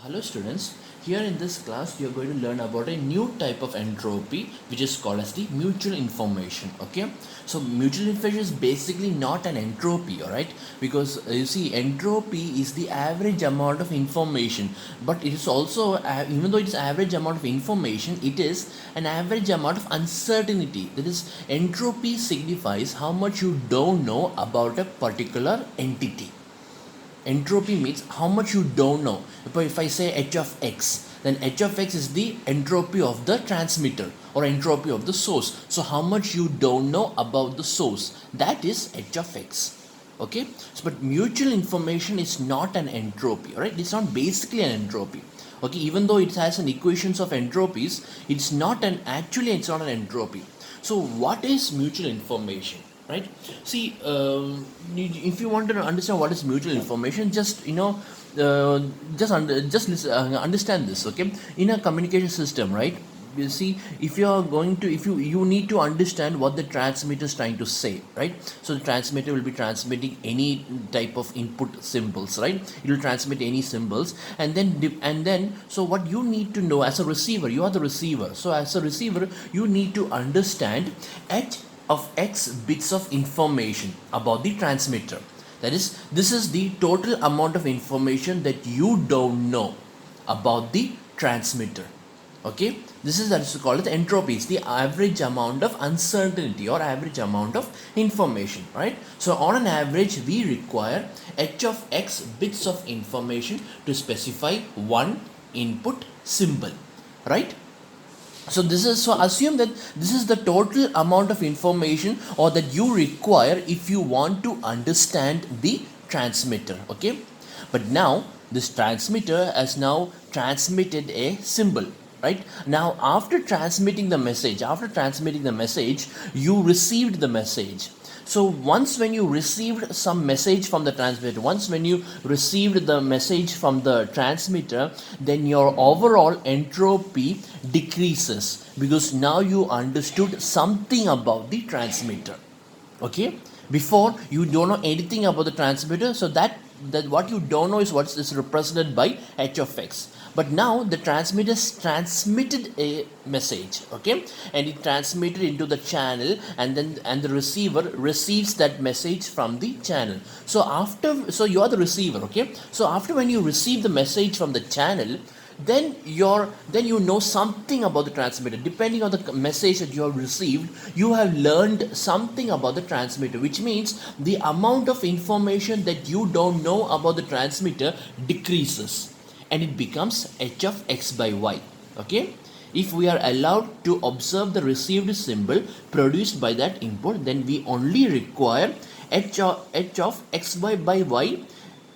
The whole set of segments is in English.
Hello students, here in this class we are going to learn about a new type of entropy which is called as the mutual information. Okay, so mutual information is basically not an entropy, alright, because you see entropy is the average amount of information, but it is also even though it is average amount of information, it is an average amount of uncertainty. That is, entropy signifies how much you don't know about a particular entity. Entropy means how much you don't know. If I say h of x, then h of x is the entropy of the transmitter or entropy of the source. So how much you don't know about the source, that is h of x. Okay, so but mutual information is not an entropy, right? It's not basically an entropy. Okay, even though it has an equations of entropies, it's not an entropy. So what is mutual information, right? See, if you want to understand what is mutual information, just understand this. Okay, in a communication system, right? You see, if you are going to if you need to understand what the transmitter is trying to say, right? So the transmitter will be transmitting any type of input symbols, right? It will transmit any symbols, and then so what you need to know as a receiver, you are the receiver. So as a receiver, you need to understand h of x bits of information about the transmitter. That is, this is the total amount of information that you don't know about the transmitter. Okay, this is that is called as entropy. It's the average amount of uncertainty or average amount of information, right? So on an average, we require h of x bits of information to specify one input symbol, right? So this is, so assume that this is the total amount of information or that you require if you want to understand the transmitter. Okay, but now this transmitter has now transmitted a symbol, right? Now after transmitting the message, you received the message. So once when you received some message from the transmitter, then your overall entropy decreases because now you understood something about the transmitter. Okay, before you don't know anything about the transmitter, so that what you don't know is what is represented by h of x. But now the transmitter transmitted a message, okay, and it transmitted into the channel, and the receiver receives that message from the channel. So so you are the receiver. Okay, so after when you receive the message from the channel, then you know something about the transmitter. Depending on the message that you have received, you have learned something about the transmitter, which means the amount of information that you don't know about the transmitter decreases, and it becomes h of x by y. Okay, if we are allowed to observe the received symbol produced by that input, then we only require h of x by y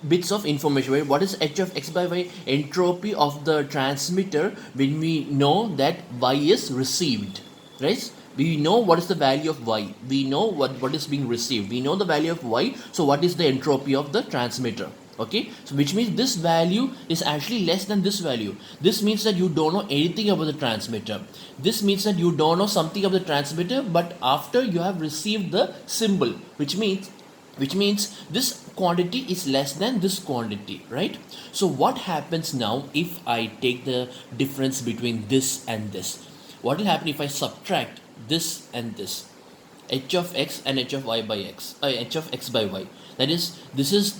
bits of information. Right? What is h of x by y? Entropy of the transmitter when we know that y is received, right? We know what is the value of y, we know what is being received, we know the value of y. So what is the entropy of the transmitter? Okay, so which means this value is actually less than this value. This means that you don't know anything about the transmitter. This means that you don't know something of the transmitter, but after you have received the symbol, which means this quantity is less than this quantity, right? So what happens now if I take the difference between this and this? What will happen if I subtract this and this? H of x and h of y by x, h of x by y. That is, this is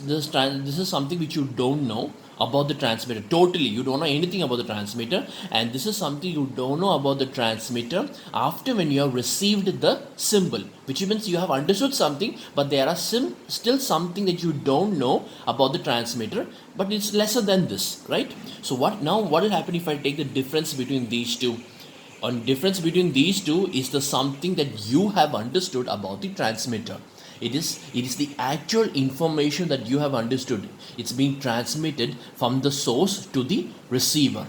something which you don't know about the transmitter. Totally, you don't know anything about the transmitter, and this is something you don't know about the transmitter after when you have received the symbol, which means you have understood something, but there are still something that you don't know about the transmitter, but it's lesser than this, right? So what will happen if I take the difference between these two? On difference between these two is the something that you have understood about the transmitter. It is the actual information that you have understood. It's being transmitted from the source to the receiver.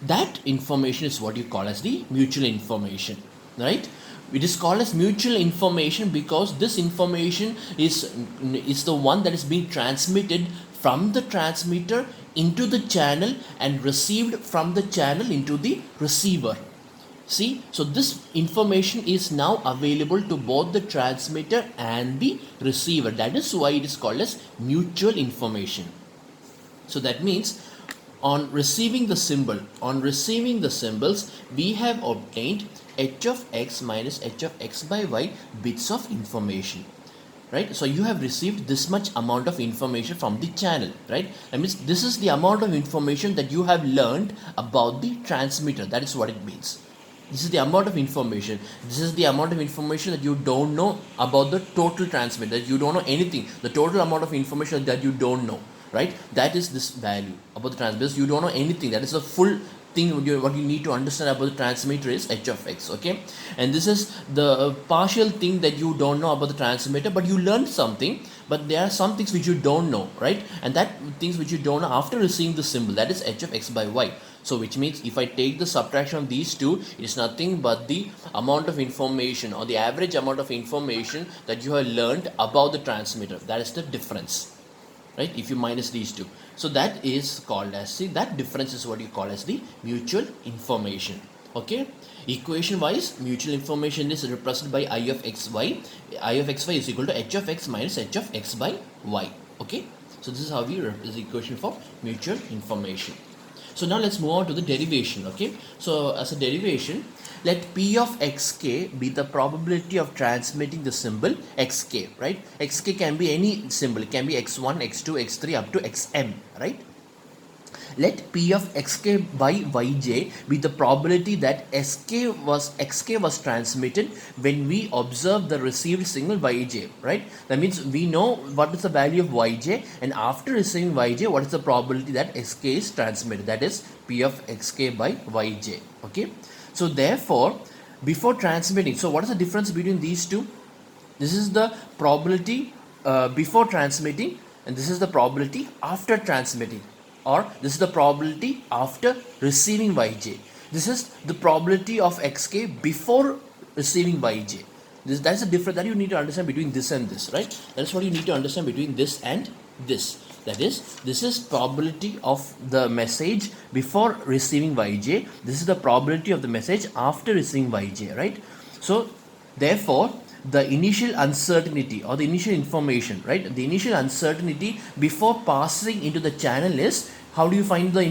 That information is what you call as the mutual information, right? It is called as mutual information because this information is the one that is being transmitted from the transmitter into the channel and received from the channel into the receiver. See, so this information is now available to both the transmitter and the receiver. That is why it is called as mutual information. So that means on receiving the symbol, on receiving the symbols, we have obtained h of x minus h of x by y bits of information, right? So you have received this much amount of information from the channel, right? That means this is the amount of information that you have learned about the transmitter. That is what it means. This is the amount of information. This is the amount of information that you don't know about the total transmitter. You don't know anything. The total amount of information that you don't know, right? That is this value about the transmitter. You don't know anything. That is the full thing. What you need to understand about the transmitter is h of x, okay? And this is the partial thing that you don't know about the transmitter, but you learned something. But there are some things which you don't know, right? And that things which you don't know after receiving the symbol, that is h of x by y. So which means if I take the subtraction of these two, it is nothing but the amount of information or the average amount of information that you have learned about the transmitter. That is the difference, right? If you minus these two. So that is called as, see, that difference is what you call as the mutual information. Okay, equation wise, mutual information is represented by I of xy. I of xy is equal to h of x minus h of x by y. Okay, so this is how we represent the equation for mutual information. So now let's move on to the derivation. Okay, so as a derivation, let P of xk be the probability of transmitting the symbol xk, right? Xk can be any symbol. It can be x1, x2, x3 up to xm, right? Let P of xk by yj be the probability that xk was transmitted when we observe the received signal yj, right? That means we know what is the value of yj, and after receiving yj, what is the probability that sk is transmitted? That is P of xk by yj. Okay, so therefore before transmitting, so what is the difference between these two? This is the probability before transmitting, and this is the probability after transmitting, or this is the probability after receiving yj. This is the probability of xk before receiving yj. That's the difference that you need to understand between this and this, right? That's what you need to understand between this and this. That is, this is probability of the message before receiving yj. This is the probability of the message after receiving yj, right? So therefore the initial uncertainty or the initial information, right? The initial uncertainty before passing into the channel is, how do you find the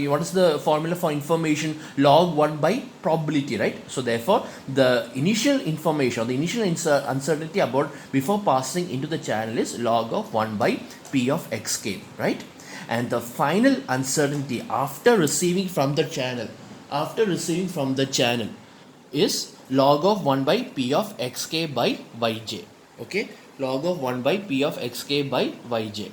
what is the formula for information? Log 1 by probability, right? So therefore the initial information or the initial uncertainty about before passing into the channel is log of 1 by P of xk, right? And the final uncertainty after receiving from the channel, is log of 1 by P of xk by yj. Okay, log of 1 by P of xk by yj.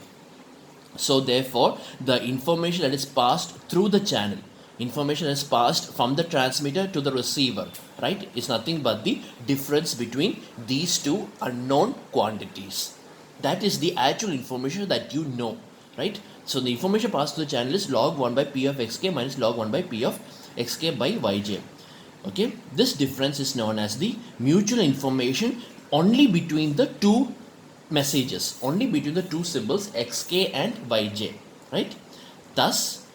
So therefore the information that is passed through the channel, information that is passed from the transmitter to the receiver, right, is nothing but the difference between these two unknown quantities. That is the actual information that you know, right? So the information passed to the channel is log 1 by P of xk minus log 1 by P of xk by yj. Okay, this difference is known as the mutual information only between the two messages, only between the two symbols xk and yj, right? Thus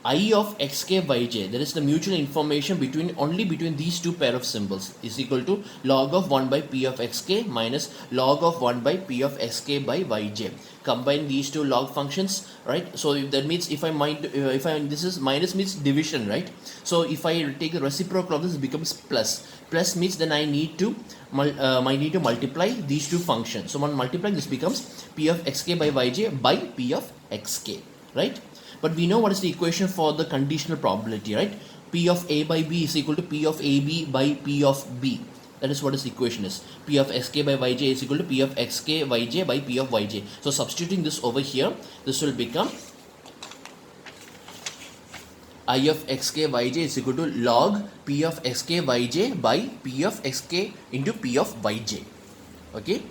I of xk yj, that is the mutual information only between these two pair of symbols, is equal to log of 1 by P of xk minus log of 1 by P of xk by yj. Combine these two log functions, right? So that means if this is minus means division, right? So if I take the reciprocal of this, it becomes plus. Plus means then I need to multiply these two functions. So when multiplying, this becomes P of xk by yj by P of xk, right? But we know what is the equation for the conditional probability, right? P of A by B is equal to P of AB by P of B. That is what the equation is. P of xk by yj is equal to P of xk yj by P of yj. So substituting this over here, this will become I of xk yj is equal to log P of xk yj by P of xk into P of yj. Okay,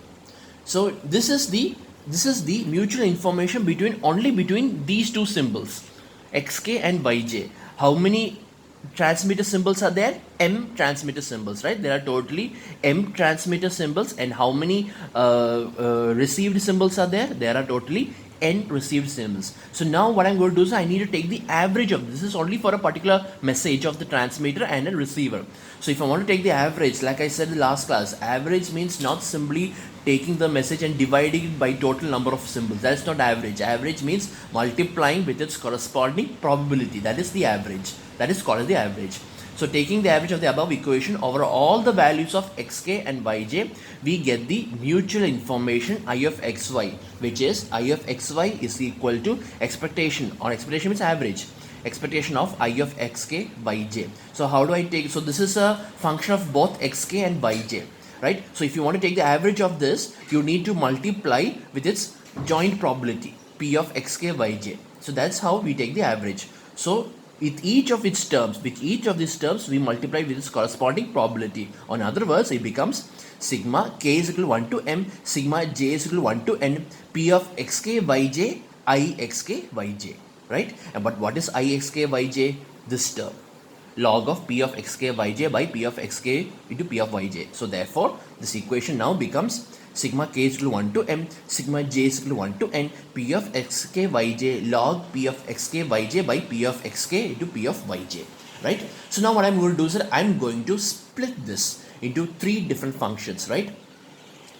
so this is the mutual information only between these two symbols, xk and yj. How many transmitter symbols are there? M transmitter symbols, right? There are totally M transmitter symbols. And how many received symbols are there? There are totally n received symbols. So now what I'm going to do is I need to take the average of this. Is only for a particular message of the transmitter and a receiver. So if I want to take the average, like I said in the last class, average means not simply taking the message and dividing it by total number of symbols. That's not average. Average means multiplying with its corresponding probability. That is the average. That is called the average. So taking the average of the above equation over all the values of xk and yj, we get the mutual information I of xy, which is I of xy is equal to expectation, or expectation means average, expectation of I of xk yj. So how do I take, so this is a function of both xk and yj, right? So if you want to take the average of this, you need to multiply with its joint probability p of xk yj. So that's how we take the average. So with each of its terms, we multiply with its corresponding probability. On other words, it becomes sigma k is equal to 1 to m, sigma j is equal to 1 to n, p of xk yj, I xk yj, right? But what is I xk yj? This term, log of p of xk yj by p of xk into p of yj. So therefore, this equation now becomes sigma k is equal to 1 to m, sigma j is equal to 1 to n, p of xk yj log p of xk yj by p of xk into p of yj, right? So now what I'm going to do is that I'm going to split this into three different functions, right?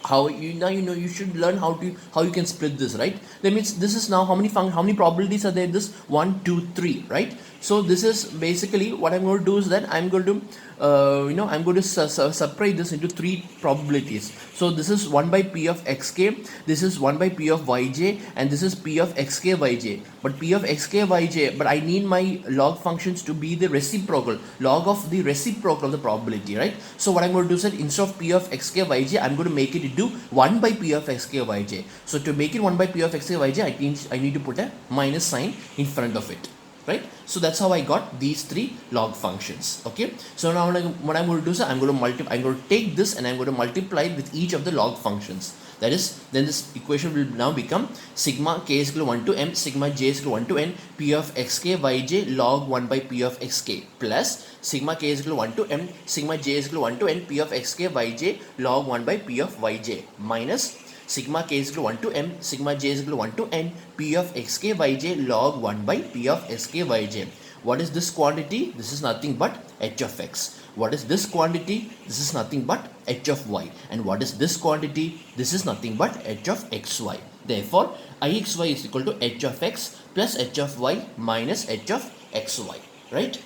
How you now you should learn how you can split this, right? That means this is now how many probabilities are there? This 1, 2, 3, right? So this is basically what I'm going to do is that I'm going to I'm going to separate this into three probabilities. So this is 1 by p of xk, this is 1 by p of yj, and this is p of xk yj. But p of xk yj, but I need my log functions to be the reciprocal, log of the reciprocal of the probability, right? So what I'm going to do is that instead of p of xk yj, I'm going to make it into 1 by p of xk yj. So to make it 1 by p of xk yj, I need to put a minus sign in front of it, right? So that's how I got these three log functions. Okay, so now what I'm going to do is I'm going to take this and I'm going to multiply it with each of the log functions. That is, then this equation will now become sigma k is equal to 1 to m, sigma j is equal to 1 to n, p of xk yj log 1 by p of xk, plus sigma k is equal to 1 to m, sigma j is equal to 1 to n, p of xk yj log 1 by p of yj, minus sigma k is equal to 1 to m, sigma j is equal to 1 to n, p of xk yj log 1 by p of sk yj. What is this quantity? This is nothing but h of x. What is this quantity? This is nothing but h of y. And what is this quantity? This is nothing but h of xy. Therefore, ixy is equal to h of x plus h of y minus h of xy, right?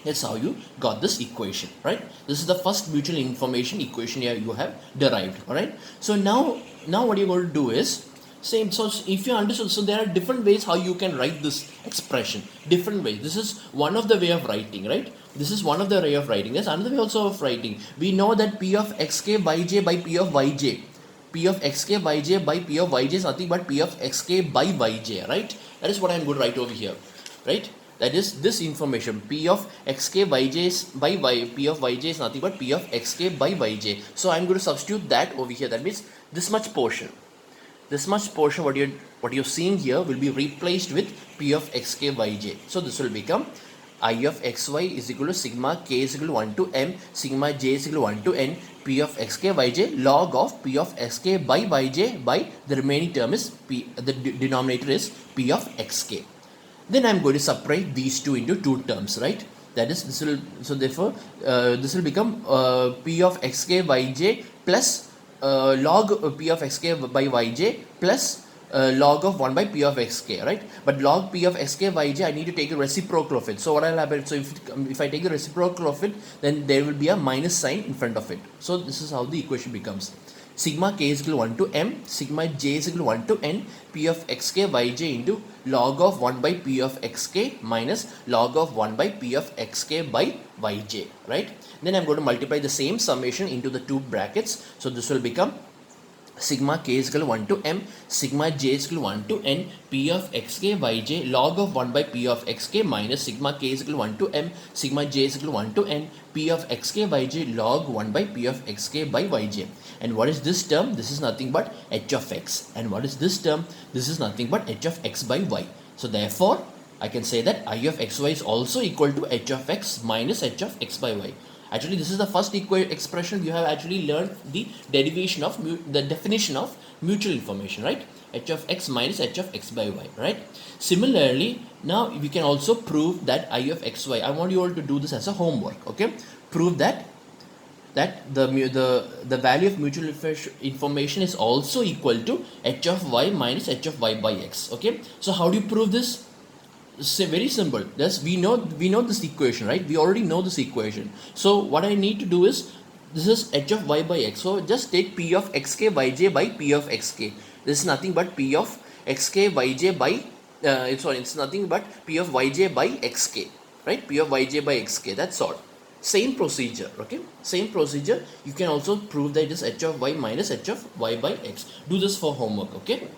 That's how you got this equation, right? This is the first mutual information equation here you have derived, all right? So now what you're going to do is same. So if you understood, so there are different ways how you can write this expression, different ways. This is one of the way of writing, right? This is one of the way of writing. There's another way also of writing. We know that p of xk yj by p of yj, p of xk yj by p of yj is nothing but p of xk by yj, right? That is what I'm going to write over here, right? That is this information, p of xk yj by y, p of yj is nothing but p of xk by yj. So I'm going to substitute that over here. That means this much portion, what you're seeing here will be replaced with p of xk yj. So this will become I of xy is equal to sigma k is equal to 1 to m, sigma j is equal to 1 to n, p of xk yj log of p of sk by yj by the remaining term is p, the denominator is p of xk. Then I'm going to separate these two into two terms, right? That is, this will, so therefore this will become p of xk yj plus log p of xk by yj plus log of 1 by p of xk, right? But log p of xk yj, I need to take the reciprocal of it. So what will happen? So if I take the reciprocal of it, then there will be a minus sign in front of it. So this is how the equation becomes. Sigma k is equal to 1 to m, sigma j is equal to 1 to n, p of xk yj into log of 1 by p of xk minus log of 1 by p of xk by yj, right? Then I'm going to multiply the same summation into the two brackets. So this will become sigma k is equal to 1 to m, sigma j is equal to 1 to n, p of xk yj log of 1 by p of xk minus sigma k is equal to 1 to m, sigma j is equal to 1 to n, p of xk yj log 1 by p of xk by yj. And what is this term? This is nothing but h of x. And what is this term? This is nothing but h of x by y. So therefore, I can say that I of xy is also equal to h of x minus h of x by y. Actually, this is the first expression you have actually learned the derivation of the definition of mutual information, right? H of x minus h of x by y, right? Similarly, now we can also prove that I of xy. I want you all to do this as a homework, okay? Prove that the value of mutual information is also equal to h of y minus h of y by x, okay? So how do you prove this? Very simple. Thus we know this equation, right? We already know this equation. So what I need to do is, this is h of y by x. So just take p of xk yj by p of xk. This is nothing but p of xk yj by it's nothing but p of yj by xk, right? P of yj by xk. That's all. Same procedure, okay? Same procedure. You can also prove that it is h of y minus h of y by x. Do this for homework, okay?